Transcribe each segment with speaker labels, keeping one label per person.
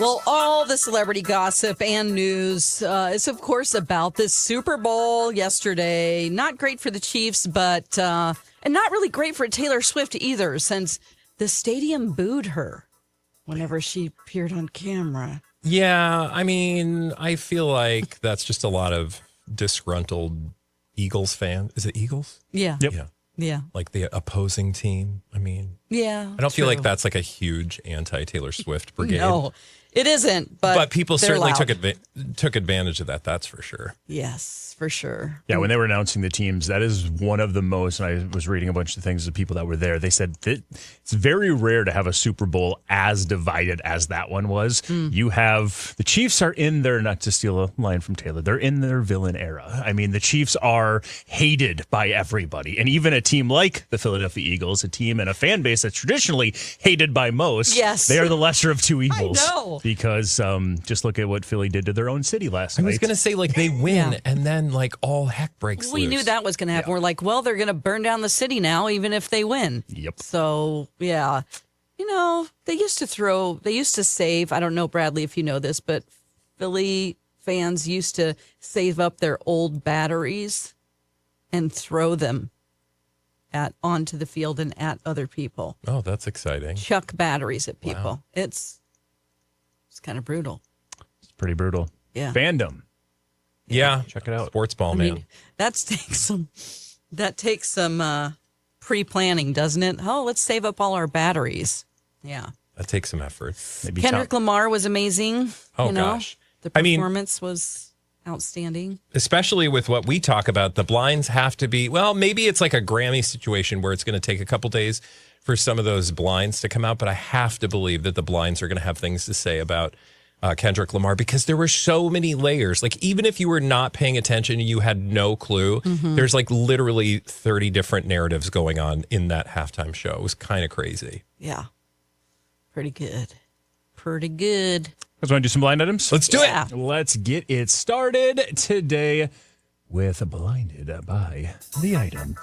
Speaker 1: Well, all the celebrity gossip and news is, of course, about this Super Bowl yesterday. Not great for the Chiefs, but and not really great for Taylor Swift either, since the stadium booed her whenever she appeared on camera.
Speaker 2: Yeah, I mean, I feel like that's just a lot of disgruntled Eagles fans. Is it Eagles?
Speaker 1: Yeah.
Speaker 3: Yep.
Speaker 2: Yeah.
Speaker 1: Yeah.
Speaker 2: Like the opposing team. I mean,
Speaker 1: Yeah.
Speaker 2: I don't feel like
Speaker 1: true.
Speaker 2: that's like a huge anti-Taylor Swift brigade.
Speaker 1: No, it isn't. But
Speaker 2: people
Speaker 1: they're
Speaker 2: certainly
Speaker 1: loud.
Speaker 2: took advantage of that. That's for sure.
Speaker 1: Yes, for sure.
Speaker 3: Yeah, when they were announcing the teams, that is one of the most, and I was reading a bunch of things of people that were there. They said that it's very rare to have a Super Bowl as divided as that one was. You have, the Chiefs are in their, not to steal a line from Taylor, they're in their villain era. I mean, the Chiefs are hated by everybody. And even a team like the Philadelphia Eagles, a team and a fan base that's traditionally hated by most,
Speaker 1: Yes.
Speaker 3: they are the lesser of two evils.
Speaker 1: know.
Speaker 3: Because just look at what Philly did to their own city last
Speaker 2: I
Speaker 3: night.
Speaker 2: was going to say, like, they win
Speaker 1: Yeah.
Speaker 2: and then, like, all heck breaks
Speaker 1: We
Speaker 2: loose.
Speaker 1: knew that was going to happen. We're like, well, they're going to burn down the city now, even if they win.
Speaker 3: Yep.
Speaker 1: So, yeah. You know, they used to save, I don't know, Bradley, if you know this, but Philly fans used to save up their old batteries and throw them onto the field and at other people.
Speaker 2: Oh, that's exciting.
Speaker 1: Chuck batteries at people.
Speaker 2: Wow.
Speaker 1: It's kind of brutal.
Speaker 3: It's pretty brutal.
Speaker 1: Yeah.
Speaker 3: Fandom.
Speaker 2: Yeah.
Speaker 3: Check it out.
Speaker 2: Sports ball,
Speaker 1: I
Speaker 2: man.
Speaker 1: mean, that takes some pre-planning, doesn't it? Oh, let's save up all our batteries. Yeah.
Speaker 2: That takes some effort.
Speaker 3: Maybe
Speaker 1: Kendrick Lamar was amazing.
Speaker 2: Oh,
Speaker 1: you know?
Speaker 2: gosh.
Speaker 1: The
Speaker 2: I mean-
Speaker 1: performance was outstanding.
Speaker 2: Especially with what we talk about, the blinds have to be, well, maybe it's like a Grammy situation where it's going to take a couple days for some of those blinds to come out, but I have to believe that the blinds are going to have things to say about Kendrick Lamar because there were so many layers. Like, even if you were not paying attention, you had no clue. There's like literally 30 different narratives going on in that halftime show. It was kind of crazy.
Speaker 1: Yeah. Pretty good. Pretty good.
Speaker 3: You guys want to do some blind items?
Speaker 2: Let's do
Speaker 1: Yeah.
Speaker 2: it.
Speaker 3: Let's get it started today with Blinded by the Item.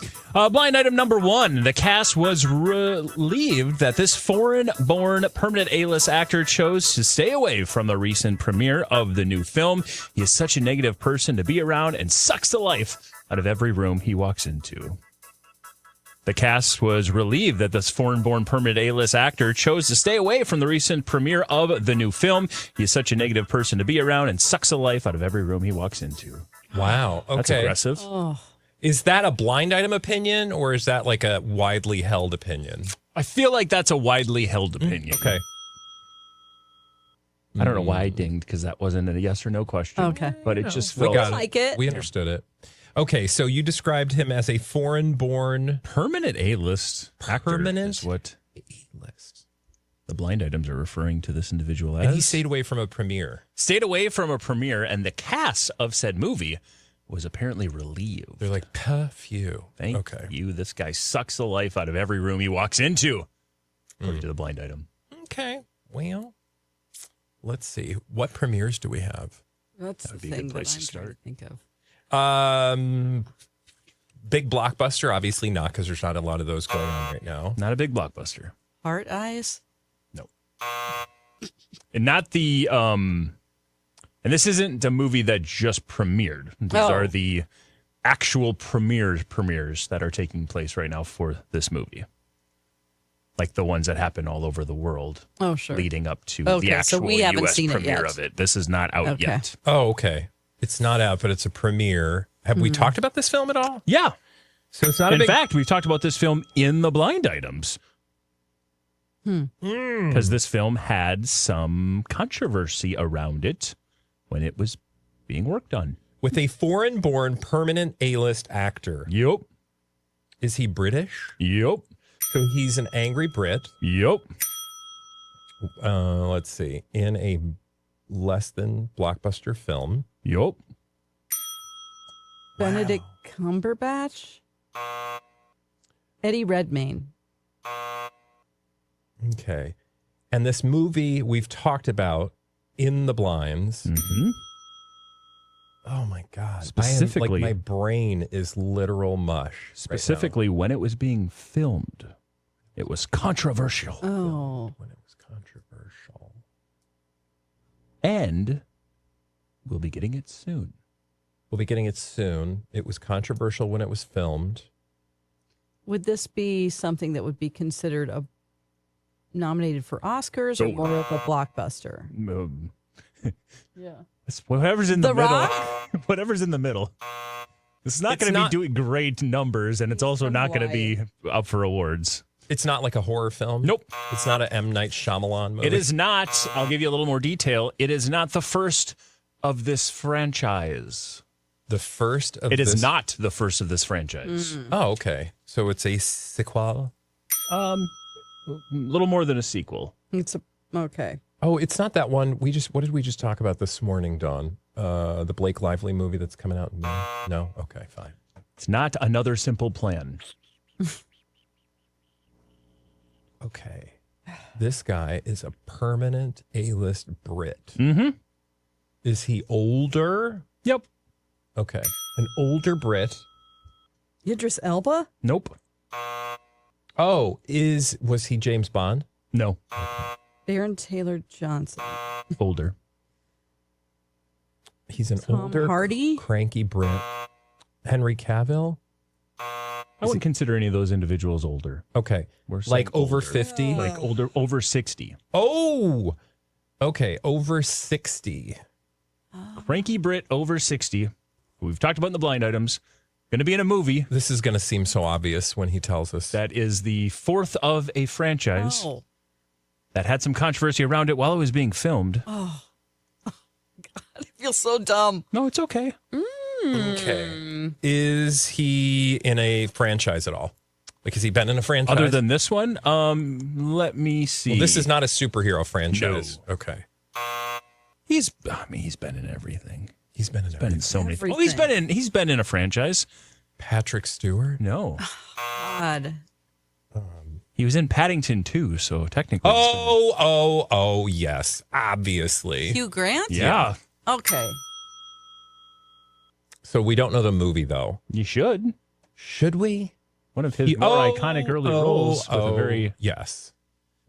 Speaker 3: Blind item number one. The cast was relieved that this foreign-born permanent A-list actor chose to stay away from the recent premiere of the new film. He is such a negative person to be around and sucks the life out of every room he walks into. The cast was relieved that this foreign-born permanent A-list actor chose to stay away from the recent premiere of the new film. He is such a negative person to be around and sucks the life out of every room he walks into.
Speaker 2: Wow. Okay.
Speaker 3: That's aggressive.
Speaker 2: Is that a blind item opinion or is that like a widely held opinion?
Speaker 3: I feel like that's a widely held opinion.
Speaker 2: Okay.
Speaker 3: I don't know why I dinged because that wasn't a yes or no question.
Speaker 1: Okay.
Speaker 3: But it just
Speaker 2: We
Speaker 3: felt
Speaker 2: got
Speaker 1: like it.
Speaker 2: We understood it. Okay, so you described him as a foreign-born
Speaker 3: permanent A-list actor
Speaker 2: Permanent
Speaker 3: is what
Speaker 2: A-list.
Speaker 3: the blind items are referring to this individual as.
Speaker 2: And he stayed away from a premiere.
Speaker 3: Stayed away from a premiere, and the cast of said movie was apparently relieved.
Speaker 2: They're like, phew.
Speaker 3: Thank you. This guy sucks the life out of every room he walks into, according to the blind item.
Speaker 2: Okay, well, let's see. What premieres do we have?
Speaker 1: That's
Speaker 3: That would
Speaker 1: the
Speaker 3: be a good
Speaker 1: thing
Speaker 3: place
Speaker 1: that
Speaker 3: to
Speaker 1: I'm trying
Speaker 3: start.
Speaker 1: think of.
Speaker 2: Big blockbuster, obviously not, because there's not a lot of those going on right now.
Speaker 3: Not a big blockbuster.
Speaker 1: Heart Eyes?
Speaker 3: No. And not the and this isn't a movie that just premiered. These are the actual premieres that are taking place right now for this movie. Like the ones that happen all over the world.
Speaker 1: Oh, sure.
Speaker 3: Leading up to
Speaker 1: Okay,
Speaker 3: the
Speaker 1: so
Speaker 3: actual
Speaker 1: we haven't
Speaker 3: US
Speaker 1: seen it
Speaker 3: premiere
Speaker 1: yet.
Speaker 3: of it. This is not out
Speaker 1: Okay.
Speaker 3: yet.
Speaker 2: Oh, okay. It's not out, but it's a premiere. Have we talked about this film at all?
Speaker 3: Yeah.
Speaker 2: So it's not
Speaker 3: In fact, we've talked about this film in the blind items. Because this film had some controversy around it when it was being worked on.
Speaker 2: with a foreign-born permanent A-list actor.
Speaker 3: Yep.
Speaker 2: Is he British?
Speaker 3: Yep.
Speaker 2: So he's an angry Brit.
Speaker 3: Yep.
Speaker 2: Let's see. In a less than blockbuster film.
Speaker 3: Yep.
Speaker 1: Benedict Cumberbatch? Eddie Redmayne.
Speaker 2: Okay. And this movie we've talked about in the blinds.
Speaker 3: Mm-hmm.
Speaker 2: Oh my God.
Speaker 3: Specifically-
Speaker 2: my brain is literal mush.
Speaker 3: Specifically, when it was being filmed, it was controversial.
Speaker 1: Oh.
Speaker 2: When it was controversial.
Speaker 3: And we'll be getting it soon.
Speaker 2: We'll be getting it soon. It was controversial when it was filmed.
Speaker 1: Would this be something that would be considered nominated for Oscars or more of a blockbuster? Yeah.
Speaker 3: It's whatever's in the middle.
Speaker 1: Rock?
Speaker 3: Whatever's in the middle. This is not
Speaker 2: It's
Speaker 3: going to be
Speaker 2: not-
Speaker 3: doing great numbers, and it's also not going to be up for awards.
Speaker 2: It's not like a horror film.
Speaker 3: Nope.
Speaker 2: It's not a M. Night Shyamalan movie.
Speaker 3: It is not. I'll give you a little more detail. It is not the first of this franchise.
Speaker 2: the first of
Speaker 3: It is
Speaker 2: this-
Speaker 3: not the first of this franchise.
Speaker 2: Oh, okay. So it's a sequel.
Speaker 3: A little more than a sequel.
Speaker 1: It's okay.
Speaker 2: Oh, it's not that one. What did we just talk about this morning, Dawn? The Blake Lively movie that's coming out in May? No? Okay, fine.
Speaker 3: It's not Another Simple Plan.
Speaker 2: Okay. This guy is a permanent A-list Brit.
Speaker 3: Mm-hmm.
Speaker 2: Is he older?
Speaker 3: Yep.
Speaker 2: Okay. An older Brit.
Speaker 1: Idris Elba?
Speaker 3: Nope.
Speaker 2: Oh, was he James Bond?
Speaker 3: No.
Speaker 1: Aaron Taylor Johnson.
Speaker 3: Older.
Speaker 2: He's an
Speaker 1: Tom
Speaker 2: older
Speaker 1: Hardy?
Speaker 2: cranky Brit. Henry Cavill?
Speaker 3: I wouldn't consider any of those individuals older.
Speaker 2: Okay.
Speaker 3: We're saying
Speaker 2: Like over
Speaker 3: older.
Speaker 2: 50?
Speaker 3: Like older, over 60.
Speaker 2: Oh, okay. Over 60.
Speaker 3: Cranky Brit over 60. We've talked about in the blind items. Going to be in a movie.
Speaker 2: This is going to seem so obvious when he tells us.
Speaker 3: That is the fourth of a franchise
Speaker 1: Oh.
Speaker 3: that had some controversy around it while it was being filmed.
Speaker 1: Oh. God, I feel so dumb.
Speaker 3: No, it's okay.
Speaker 2: Okay. Is he in a franchise at all? Like, has he been in a franchise?
Speaker 3: Other than this one, let me see.
Speaker 2: Well, this is not a superhero franchise.
Speaker 3: No.
Speaker 2: Okay.
Speaker 3: He's been in everything.
Speaker 2: He's been in
Speaker 3: Been in so many.
Speaker 1: Everything.
Speaker 3: Oh, he's been in a franchise.
Speaker 2: Patrick Stewart.
Speaker 3: No,
Speaker 1: God.
Speaker 3: he was in Paddington too. So technically,
Speaker 2: Oh, yes. Obviously.
Speaker 1: Hugh Grant?
Speaker 3: yeah,
Speaker 1: Okay.
Speaker 2: So we don't know the movie, though.
Speaker 3: you should.
Speaker 2: Should we?
Speaker 3: One of his more iconic early roles with a very
Speaker 2: Yes.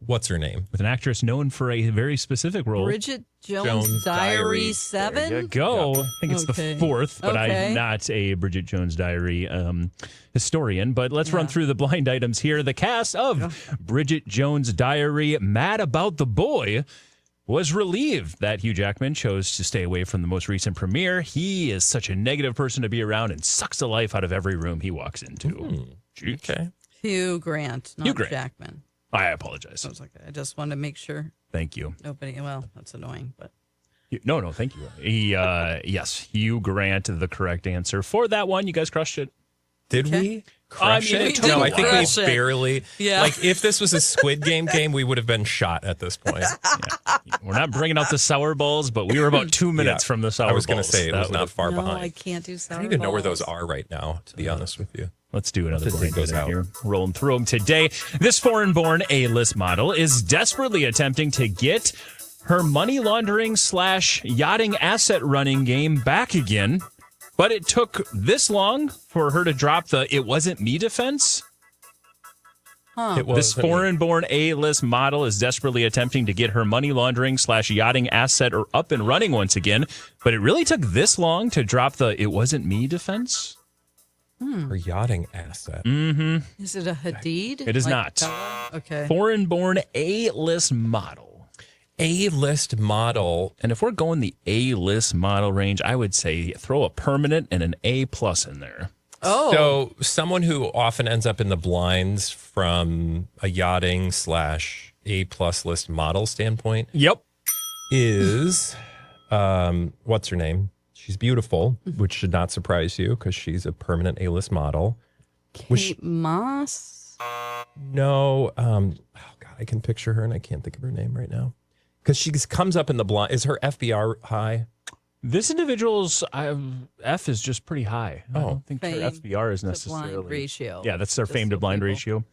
Speaker 2: What's her name?
Speaker 3: with an actress known for a very specific role.
Speaker 1: Bridget Jones,
Speaker 2: Jones'
Speaker 1: Diary
Speaker 2: Diary.
Speaker 1: 7?
Speaker 3: There you go. I think it's
Speaker 1: Okay.
Speaker 3: the fourth, but
Speaker 1: Okay.
Speaker 3: I'm not a Bridget Jones Diary historian. But let's run through the blind items here. The cast of Bridget Jones' Diary, Mad About the Boy, was relieved that Hugh Jackman chose to stay away from the most recent premiere. He is such a negative person to be around and sucks the life out of every room he walks into.
Speaker 2: Okay.
Speaker 1: Hugh Grant, not
Speaker 3: Hugh Grant.
Speaker 1: Jackman.
Speaker 3: I apologize.
Speaker 1: I was like, I just wanted to make sure
Speaker 3: Thank you.
Speaker 1: nobody, well, that's annoying, but.
Speaker 3: No, thank you. Yes, Hugh Grant, the correct answer for that one. You guys crushed it.
Speaker 2: Did we crush
Speaker 3: mean,
Speaker 2: it?
Speaker 3: it took
Speaker 2: No,
Speaker 3: a
Speaker 2: I think
Speaker 1: while.
Speaker 2: we barely.
Speaker 1: Yeah.
Speaker 2: Like, if this was a Squid Game game, we would have been shot at this point.
Speaker 3: We're not bringing out the sour balls, but we were about 2 minutes
Speaker 2: Yeah.
Speaker 3: from the sour
Speaker 2: I
Speaker 3: balls.
Speaker 2: was going to say it
Speaker 3: That
Speaker 2: was not
Speaker 3: would've-
Speaker 2: far
Speaker 1: No,
Speaker 2: behind.
Speaker 1: I can't do sour
Speaker 2: I don't even know where those
Speaker 1: balls.
Speaker 2: are right now, to be honest with you.
Speaker 3: Let's do another
Speaker 2: Once the
Speaker 3: blind
Speaker 2: thing goes
Speaker 3: item
Speaker 2: out.
Speaker 3: here. Rolling through them today. This foreign-born A-list model is desperately attempting to get her money laundering / yachting asset running game back again. But it took this long for her to drop the "it wasn't me" defense.
Speaker 2: It
Speaker 3: This
Speaker 2: was
Speaker 3: foreign-born A-list model is desperately attempting to get her money laundering / yachting asset up and running once again. But it really took this long to drop the "it wasn't me" defense.
Speaker 2: her yachting asset.
Speaker 1: Is it a Hadid?
Speaker 3: It is not.
Speaker 1: Bella? Okay.
Speaker 3: Foreign-born A-list model.
Speaker 2: A-list model.
Speaker 3: And if we're going the A-list model range, I would say throw a permanent and an A+ in there.
Speaker 1: Oh.
Speaker 2: So someone who often ends up in the blinds from a yachting / A+ list model standpoint
Speaker 3: Yep.
Speaker 2: is, what's her name? She's beautiful, which should not surprise you because she's a permanent A-list model.
Speaker 1: Kate Moss?
Speaker 2: No, oh God, I can picture her and I can't think of her name right now. Because she comes up in the blind. Is her FBR high?
Speaker 3: This individual's F is just pretty high. I don't think
Speaker 1: Fame
Speaker 3: their FBR is
Speaker 1: to
Speaker 3: necessarily.
Speaker 1: blind ratio.
Speaker 3: Yeah, that's their
Speaker 1: Just
Speaker 3: fame to
Speaker 1: so
Speaker 3: blind
Speaker 1: people-
Speaker 3: ratio.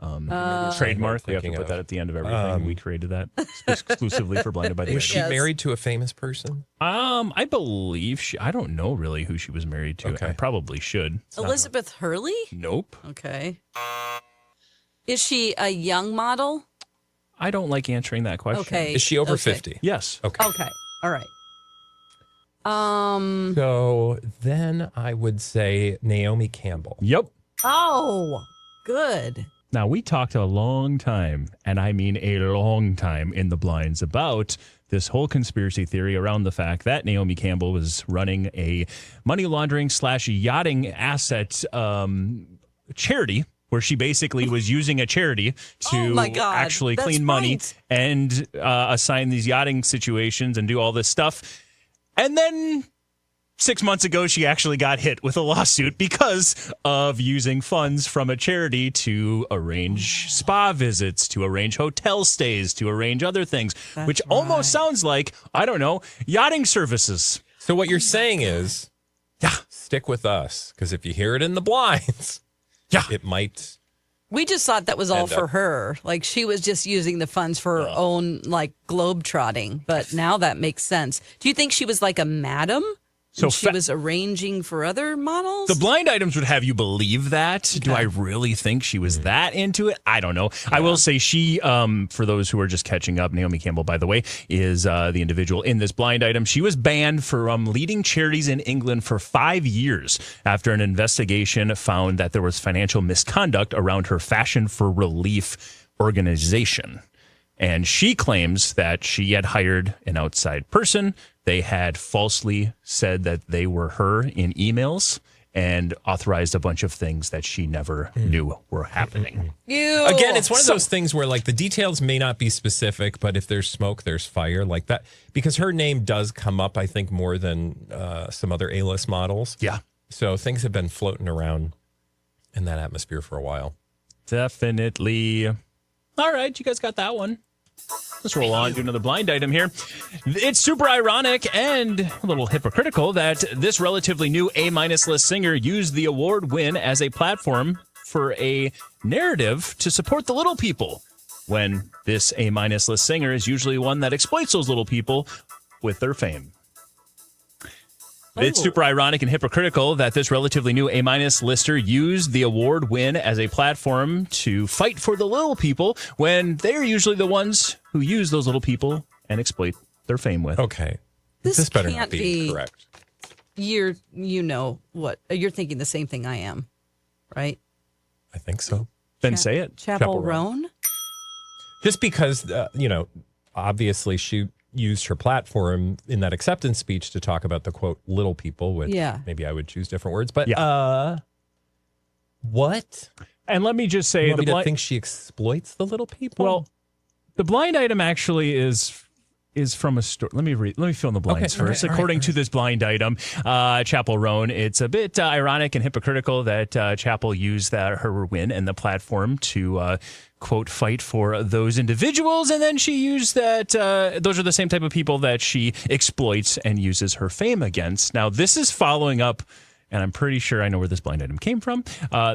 Speaker 3: Trademark. We have to
Speaker 2: thinking
Speaker 3: put
Speaker 2: of.
Speaker 3: that at the end of everything. We created that exclusively for Blinded by the
Speaker 2: Was she
Speaker 1: Yes.
Speaker 2: married to a famous person?
Speaker 3: I believe I don't know really who she was married to.
Speaker 2: Okay.
Speaker 3: I probably should.
Speaker 1: Elizabeth Hurley?
Speaker 3: Nope.
Speaker 1: Okay. Is she a young model?
Speaker 3: I don't like answering that question.
Speaker 1: Okay.
Speaker 2: Is she over
Speaker 1: Okay.
Speaker 2: 50?
Speaker 3: Yes.
Speaker 2: Okay.
Speaker 1: Okay. All right.
Speaker 2: So then I would say Naomi Campbell.
Speaker 3: Yep.
Speaker 1: Oh, good.
Speaker 3: Now, we talked a long time, and I mean a long time in the blinds about this whole conspiracy theory around the fact that Naomi Campbell was running a money laundering / yachting asset charity where she basically was using a charity to actually clean money and assign these yachting situations and do all this stuff. And then 6 months ago, she actually got hit with a lawsuit because of using funds from a charity to arrange spa visits, to arrange hotel stays, to arrange other things, which almost sounds like, I don't know, yachting services.
Speaker 2: So what you're saying is, stick with us, because if you hear it in the blinds, it might.
Speaker 1: We just thought that was all for her. Like she was just using the funds for her own like globe trotting. But now that makes sense. Do you think she was like a madam? So she was arranging for other models?
Speaker 3: The blind items would have you believe that. Okay. Do I really think she was that into it? I don't know. Yeah. I will say she, for those who are just catching up, Naomi Campbell, by the way, is the individual in this blind item. She was banned from leading charities in England for 5 years after an investigation found that there was financial misconduct around her Fashion for Relief organization. And she claims that she had hired an outside person. They had falsely said that they were her in emails and authorized a bunch of things that she never knew were happening.
Speaker 1: Ew.
Speaker 2: Again, it's one of those things where like the details may not be specific, but if there's smoke, there's fire like that. Because her name does come up, I think, more than some other A-list models.
Speaker 3: Yeah.
Speaker 2: So things have been floating around in that atmosphere for a while.
Speaker 3: Definitely. All right, you guys got that one. Let's roll on to another blind item here. It's super ironic and a little hypocritical that this relatively new A-list singer used the award win as a platform for a narrative to support the little people, when this A-list singer is usually one that exploits those little people with their fame. It's super ironic and hypocritical that this relatively new A- lister used the award win as a platform to fight for the little people when they're usually the ones who use those little people and exploit their fame with.
Speaker 2: Okay.
Speaker 1: This
Speaker 2: better
Speaker 1: can't
Speaker 2: not be correct.
Speaker 1: You know what? You're thinking the same thing I am, right?
Speaker 2: I think so.
Speaker 3: Then say it.
Speaker 1: Chappell Roan?
Speaker 2: Just because, obviously she used her platform in that acceptance speech to talk about the, quote, little people, which maybe I would choose different words. But what?
Speaker 3: And let me just say,
Speaker 2: you want me to think she exploits the little people?
Speaker 3: Well, the blind item actually is from a story. Let me fill in the blanks first. According to this blind item, Chappell Roan, it's a bit ironic and hypocritical that Chappell used her win and the platform to quote, fight for those individuals. And then she used that. Those are the same type of people that she exploits and uses her fame against. Now, this is following up, and I'm pretty sure I know where this blind item came from.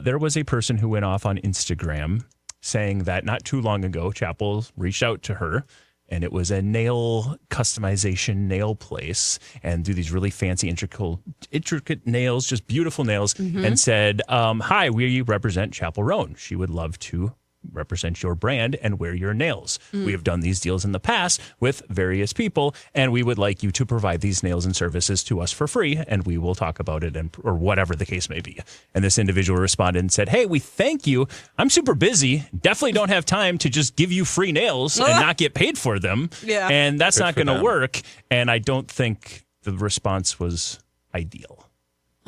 Speaker 3: There was a person who went off on Instagram saying that not too long ago, Chappell reached out to her, and it was a nail customization nail place, and do these really fancy, intricate nails, just beautiful nails, and said, hi, we represent Chappell Roan. She would love to represent your brand and wear your nails. We have done these deals in the past with various people, and we would like you to provide these nails and services to us for free, and we will talk about it, or whatever the case may be. And this individual responded and said, hey, we thank you. I'm super busy. Definitely don't have time to just give you free nails and not get paid for them.
Speaker 1: Yeah.
Speaker 3: And that's not going to work. And I don't think the response was ideal.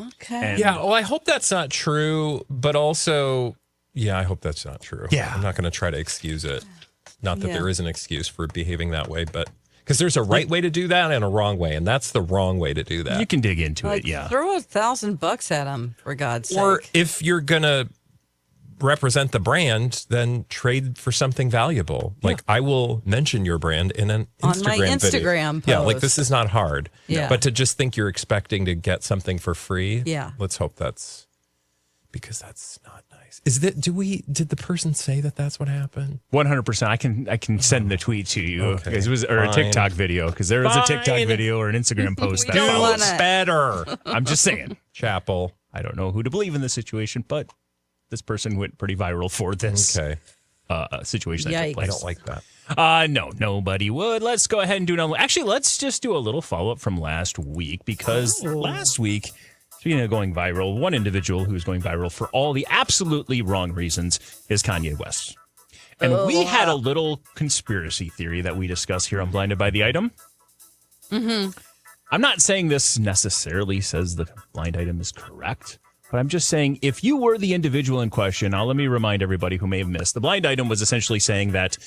Speaker 1: Okay.
Speaker 2: Well, I hope that's not true, but also... I hope that's not true.
Speaker 3: Yeah.
Speaker 2: I'm not going to try to excuse it. Not that there is an excuse for behaving that way, but because there's a right way to do that and a wrong way, and that's the wrong way to do that.
Speaker 3: You can dig into it,
Speaker 1: Throw $1,000 at them, for God's sake.
Speaker 2: Or if you're going to represent the brand, then trade for something valuable. Like, I will mention your brand in an Instagram
Speaker 1: on my Instagram
Speaker 2: video.
Speaker 1: post.
Speaker 2: Yeah, like this is not hard.
Speaker 1: Yeah.
Speaker 2: But to just think you're expecting to get something for free, let's hope that's... because that's not nice. Is that did the person say that that's what happened?
Speaker 3: 100%. I can send the tweet to you.
Speaker 2: Okay.
Speaker 3: It was a TikTok video, because there was a TikTok video or an Instagram post that
Speaker 1: don't
Speaker 3: follows.
Speaker 2: Better.
Speaker 3: I'm just saying.
Speaker 2: Chappell.
Speaker 3: I don't know who to believe in this situation, but this person went pretty viral for this.
Speaker 2: Okay.
Speaker 3: situation that took
Speaker 1: Yikes.
Speaker 3: place.
Speaker 2: I don't like that.
Speaker 3: No, nobody would. Let's go ahead and do another. Actually, let's just do a little follow-up from last week because last week, speaking of going viral, one individual who's going viral for all the absolutely wrong reasons is Kanye West. And we had a little conspiracy theory that we discussed here on Blinded by the Item. Mm-hmm. I'm not saying this necessarily says the blind item is correct, but I'm just saying if you were the individual in question, now let me remind everybody who may have missed. The blind item was essentially saying that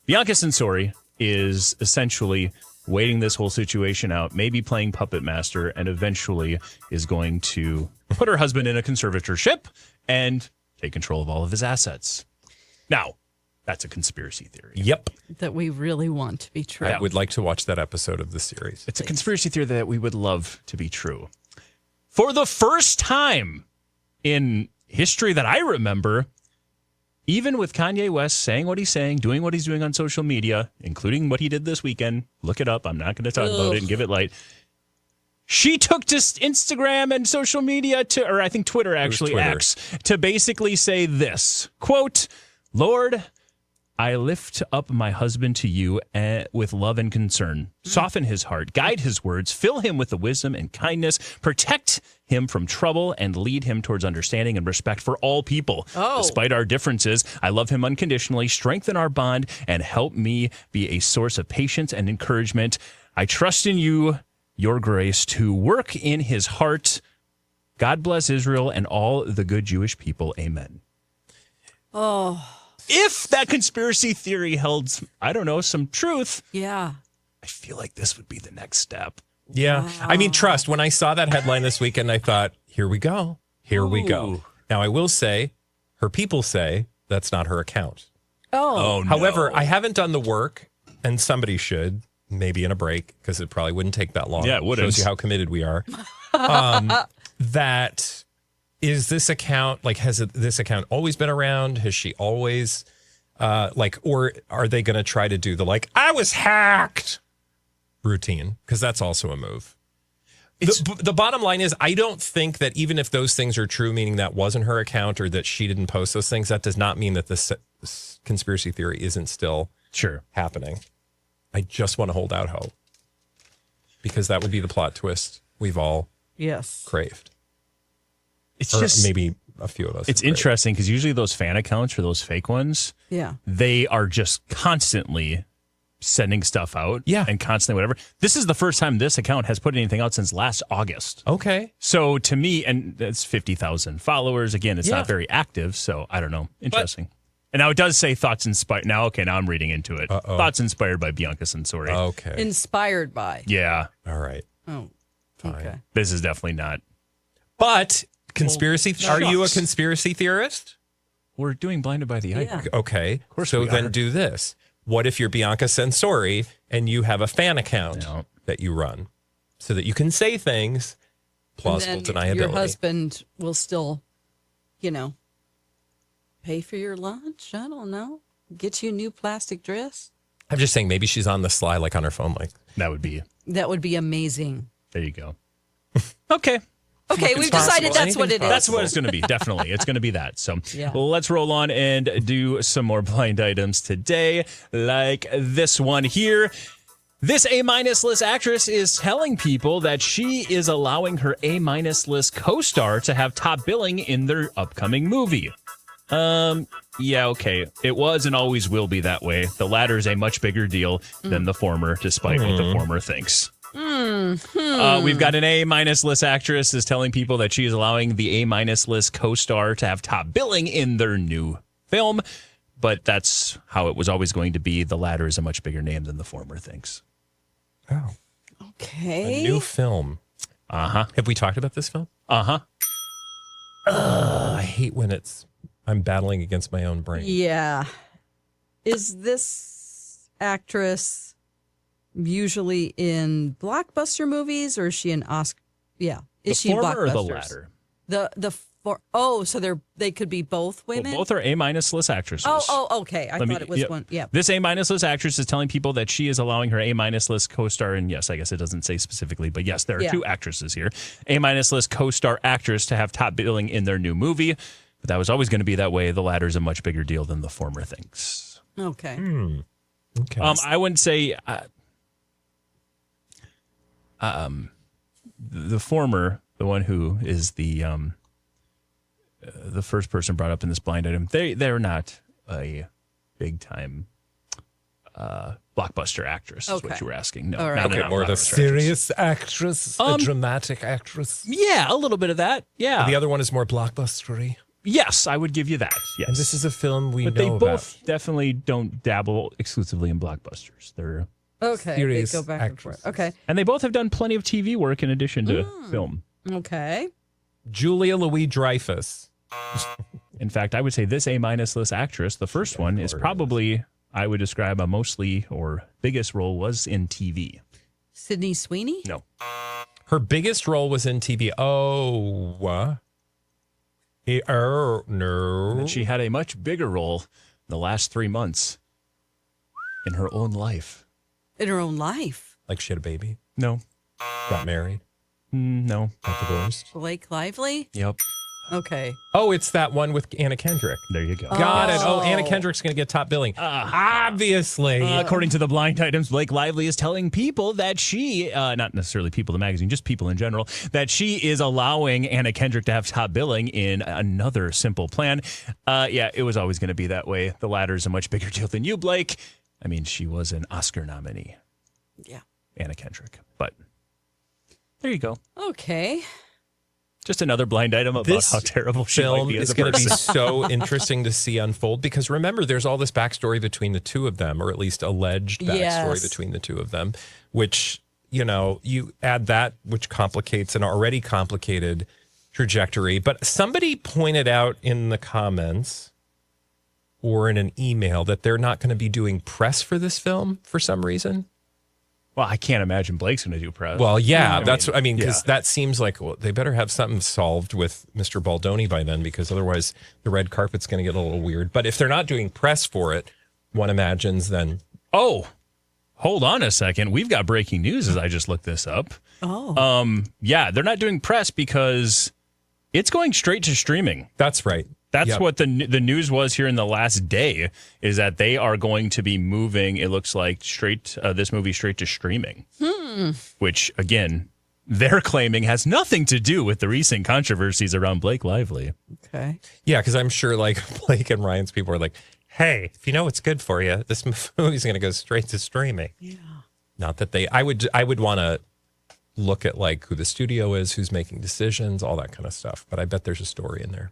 Speaker 3: Bianca Censori is essentially waiting this whole situation out, maybe playing puppet master, and eventually is going to put her husband in a conservatorship and take control of all of his assets. Now, that's a conspiracy theory.
Speaker 2: Yep.
Speaker 1: That we really want to be true.
Speaker 2: I would like to watch that episode of the series.
Speaker 3: It's a conspiracy theory that we would love to be true. For the first time in history that I remember, even with Kanye West saying what he's saying, doing what he's doing on social media, including what he did this weekend, look it up. I'm not going to talk about it and give it light. She took to Instagram and social media or I think Twitter actually,
Speaker 2: Twitter.
Speaker 3: X, to basically say this, quote, Lord, I lift up my husband to you with love and concern. Soften his heart, guide his words, fill him with the wisdom and kindness, protect him from trouble, and lead him towards understanding and respect for all people. Despite our differences, I love him unconditionally, strengthen our bond, and help me be a source of patience and encouragement. I trust in you, your grace, to work in his heart. God bless Israel and all the good Jewish people. Amen. If that conspiracy theory held, I don't know, some truth,
Speaker 1: Yeah.
Speaker 3: I feel like this would be the next step.
Speaker 2: Yeah. I mean, trust, when I saw that headline this weekend, I thought, here we go. Here we go. Now, I will say, her people say that's not her account.
Speaker 1: Oh.
Speaker 3: no.
Speaker 2: However, I haven't done the work, and somebody should, maybe in a break, because it probably wouldn't take that long.
Speaker 3: Yeah, it wouldn't.
Speaker 2: Shows you how committed we are. That is this account, like, has this account always been around? Has she always, or are they going to try to do the, I was hacked routine? Because that's also a move. The bottom line is, I don't think that even if those things are true, meaning that wasn't her account or that she didn't post those things, that does not mean that this conspiracy theory isn't still happening. I just want to hold out hope, because that would be the plot twist we've all craved.
Speaker 3: It's
Speaker 2: or
Speaker 3: just
Speaker 2: maybe a few of us.
Speaker 3: It's interesting because usually those fan accounts or those fake ones, they are just constantly sending stuff out, and constantly whatever. This is the first time this account has put anything out since last August.
Speaker 2: Okay,
Speaker 3: so to me, and it's 50,000 followers. Again, it's not very active, so I don't know. Interesting. And now it does say thoughts inspired. Now, now I'm reading into it. Thoughts inspired by Bianca Censori.
Speaker 2: Okay,
Speaker 1: Inspired by.
Speaker 3: Yeah.
Speaker 2: All right.
Speaker 1: Oh, okay.
Speaker 3: This is definitely not.
Speaker 2: But conspiracy. Are you a conspiracy theorist?
Speaker 3: We're doing Blinded by the Item.
Speaker 2: Okay.
Speaker 3: Of course
Speaker 2: so
Speaker 3: we
Speaker 2: then
Speaker 3: are.
Speaker 2: do this. What if you're Bianca Censori and you have a fan account that you run so that you can say things, plausible
Speaker 1: And then
Speaker 2: deniability?
Speaker 1: Your husband will still, pay for your lunch. I don't know. Get you a new plastic dress.
Speaker 2: I'm just saying, maybe she's on the sly, like on her phone,
Speaker 3: That would be.
Speaker 1: That would be amazing.
Speaker 3: There you go. Okay.
Speaker 1: Okay, we've decided that's what it is.
Speaker 3: That's what it's going to be. Definitely. It's going to be that. So let's roll on and do some more blind items today, like this one here. This A-minus list actress is telling people that she is allowing her A-minus list co-star to have top billing in their upcoming movie. Yeah, okay. It was and always will be that way. The latter is a much bigger deal than the former, despite what the former thinks. We've got an A-minus list actress is telling people that she is allowing the A-minus list co-star to have top billing in their new film, but that's how it was always going to be. The latter is a much bigger name than the former thinks.
Speaker 2: Oh.
Speaker 1: Okay.
Speaker 2: A new film.
Speaker 3: Uh-huh.
Speaker 2: Have we talked about this film?
Speaker 3: Uh-huh.
Speaker 2: I hate when I'm battling against my own brain.
Speaker 1: Yeah. Is this actress usually in blockbuster movies, or is she in Oscar? Yeah. Is she in
Speaker 3: former or
Speaker 1: blockbusters?
Speaker 3: the latter?
Speaker 1: So they could be both women?
Speaker 3: Well, both are A-minus list actresses.
Speaker 1: Okay. I thought it was one. Yeah.
Speaker 3: This A-minus list actress is telling people that she is allowing her A-minus list co-star, and yes, I guess it doesn't say specifically, but yes, there are two actresses here. A-minus list co-star actress to have top billing in their new movie. But that was always going to be that way. The latter's a much bigger deal than the former thinks.
Speaker 1: Okay.
Speaker 2: Okay.
Speaker 3: I wouldn't say the former, the one who is the first person brought up in this blind item, they're not a big time blockbuster actress, is what you were asking. No,
Speaker 1: right.
Speaker 3: they're not
Speaker 2: more of a
Speaker 3: blockbuster
Speaker 2: serious actress, a dramatic actress.
Speaker 3: Yeah, a little bit of that. Yeah.
Speaker 2: The other one is more blockbustery.
Speaker 3: Yes, I would give you that. Yes.
Speaker 2: And this is a film
Speaker 3: but they both definitely don't dabble exclusively in blockbusters. They're
Speaker 1: Okay.
Speaker 2: Serious
Speaker 1: They go back and forth. Okay.
Speaker 3: and they both have done plenty of TV work in addition to film.
Speaker 1: Okay.
Speaker 2: Julia Louis-Dreyfus.
Speaker 3: In fact, I would say this A-list actress, the first one, is probably, I would describe a mostly or biggest role was in TV.
Speaker 1: Sydney Sweeney?
Speaker 3: No.
Speaker 2: Her biggest role was in TV. No.
Speaker 3: And she had a much bigger role in the last 3 months in her own life.
Speaker 1: In her own life.
Speaker 2: Like she had a baby,
Speaker 3: No.
Speaker 2: got married,
Speaker 3: No.
Speaker 2: got divorced.
Speaker 1: Blake Lively?
Speaker 3: Yep.
Speaker 1: Okay.
Speaker 2: Oh, it's that one with Anna Kendrick.
Speaker 3: There you go.
Speaker 2: Got it. Oh,
Speaker 1: Oh.
Speaker 2: Anna Kendrick's going to get top billing. Obviously.
Speaker 3: According to the blind items, Blake Lively is telling people that she, not necessarily People, the magazine, just people in general, that she is allowing Anna Kendrick to have top billing in Another Simple Plan. Yeah, it was always going to be that way. The latter's a much bigger deal than you, Blake. I mean, she was an Oscar nominee,
Speaker 1: Yeah.
Speaker 3: Anna Kendrick. But there you go.
Speaker 1: Okay.
Speaker 3: Just another blind item about
Speaker 2: This
Speaker 3: how terrible she might
Speaker 2: film
Speaker 3: be as
Speaker 2: is
Speaker 3: a
Speaker 2: going to be
Speaker 3: person.
Speaker 2: so interesting to see unfold because remember, there's all this backstory between the two of them, or at least alleged backstory
Speaker 1: Yes.
Speaker 2: between the two of them, which, you know, you add that, which complicates an already complicated trajectory. But somebody pointed out in the comments or in an email that they're not going to be doing press for this film for some reason.
Speaker 3: Well, I can't imagine Blake's going to do press.
Speaker 2: Well, yeah,
Speaker 3: because
Speaker 2: because that seems like, well, they better have something solved with Mr. Baldoni by then, because otherwise the red carpet's going to get a little weird. But if they're not doing press for it, one imagines then.
Speaker 3: Oh, hold on a second. We've got breaking news as I just looked this up.
Speaker 1: Oh.
Speaker 3: Yeah, they're not doing press because it's going straight to streaming.
Speaker 2: That's right.
Speaker 3: That's
Speaker 2: Yep.
Speaker 3: what the news was here in the last day, is that they are going to be moving, it looks like, this movie straight to streaming. Which, again, they're claiming has nothing to do with the recent controversies around Blake Lively.
Speaker 1: Okay.
Speaker 2: Yeah, because I'm sure like Blake and Ryan's people are like, hey, if you know what's good for you, this movie's going to go straight to streaming.
Speaker 1: Yeah.
Speaker 2: Not that I would want to look at like who the studio is, who's making decisions, all that kind of stuff. But I bet there's a story in there.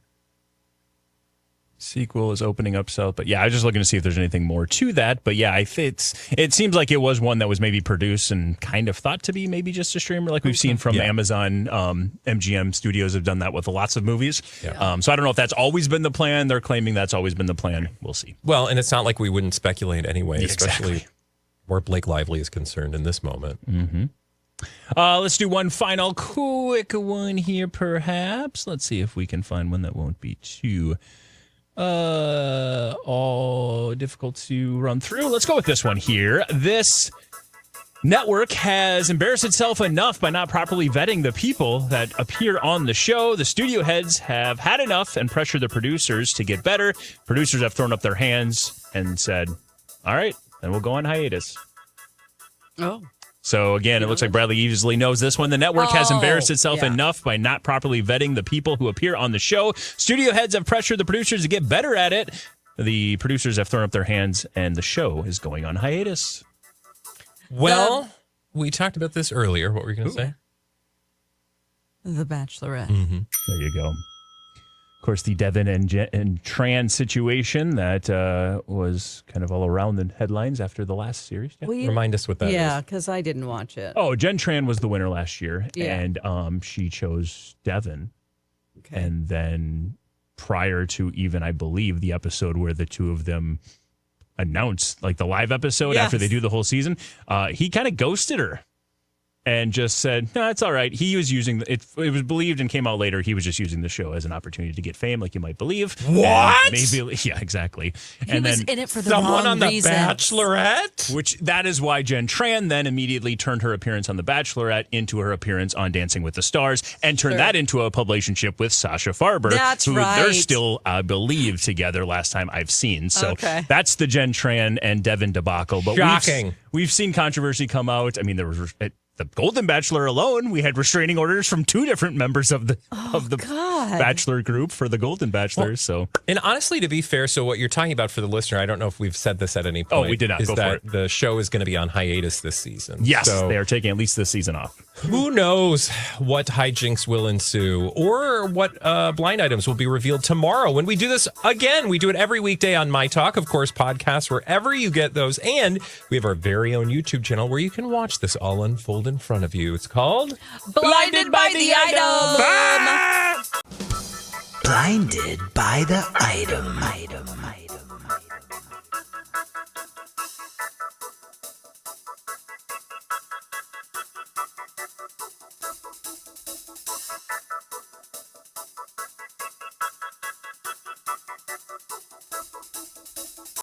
Speaker 3: Sequel is opening up south, but yeah, I was just looking to see if there's anything more to that. But yeah, it seems like it was one that was maybe produced and kind of thought to be maybe just a streamer, like we've seen from Amazon. MGM Studios have done that with lots of movies.
Speaker 2: Yeah.
Speaker 3: So I don't know if that's always been the plan. They're claiming that's always been the plan. We'll see.
Speaker 2: Well, and it's not like we wouldn't speculate anyway,
Speaker 3: Yeah,
Speaker 2: especially
Speaker 3: exactly.
Speaker 2: where Blake Lively is concerned in this moment.
Speaker 3: Let's do one final quick one here, perhaps. Let's see if we can find one that won't be too difficult to run through. Let's go with this one here. This network has embarrassed itself enough by not properly vetting the people that appear on the show. The studio heads have had enough and pressured the producers to get better. Producers have thrown up their hands and said, all right, then we'll go on hiatus.
Speaker 1: Oh.
Speaker 3: So again, it looks like Bradley easily knows this one. The network has embarrassed itself
Speaker 1: yeah.
Speaker 3: enough by not properly vetting the people who appear on the show. Studio heads have pressured the producers to get better at it. The producers have thrown up their hands, and the show is going on hiatus.
Speaker 2: Well, we talked about this earlier. What were you going to say?
Speaker 1: The Bachelorette.
Speaker 3: There you go. Of course, the Devin and Tran situation that was kind of all around the headlines after the last series. Yeah.
Speaker 2: Remind us what that is.
Speaker 1: Yeah, because I didn't watch it.
Speaker 3: Oh, Jen Tran was the winner last year,
Speaker 1: Yeah.
Speaker 3: and she chose Devin.
Speaker 1: Okay.
Speaker 3: And then prior to even, I believe, the episode where the two of them announced, like the live episode
Speaker 1: Yes.
Speaker 3: after they do the whole season, he kind of ghosted her. and just said, no, it's all right. He was using it. It was believed and came out later. He was just using the show as an opportunity to get fame, like you might believe.
Speaker 2: What?
Speaker 3: Maybe, yeah, exactly.
Speaker 1: He was in it for the
Speaker 2: Someone
Speaker 1: wrong
Speaker 2: on The
Speaker 1: reasons.
Speaker 2: Bachelorette?
Speaker 3: Which that is why Jen Tran then immediately turned her appearance on The Bachelorette into her appearance on Dancing with the Stars and turned that into a publicationship with Sasha Farber.
Speaker 1: That's
Speaker 3: who
Speaker 1: right.
Speaker 3: They're still, I believe, together last time I've seen. So that's the Jen Tran and Devin debacle. But
Speaker 2: Shocking.
Speaker 3: We've seen controversy come out. I mean, there was the Golden Bachelor alone. We had restraining orders from 2 different members of the Bachelor group for the Golden Bachelor.
Speaker 2: And honestly, to be fair, so what you're talking about for the listener, I don't know if we've said this at any point.
Speaker 3: Oh, we did not.
Speaker 2: Is
Speaker 3: Go
Speaker 2: that
Speaker 3: for it.
Speaker 2: the show is going to be on hiatus this season.
Speaker 3: Yes,
Speaker 2: So
Speaker 3: they are taking at least this season off.
Speaker 2: who knows what hijinks will ensue or what blind items will be revealed tomorrow when we do this again. We do it every weekday on MyTalk, of course, podcasts, wherever you get those. And we have our very own YouTube channel where you can watch this all unfold in front of you. It's called
Speaker 1: Blinded by the Item.
Speaker 4: Blinded by the item.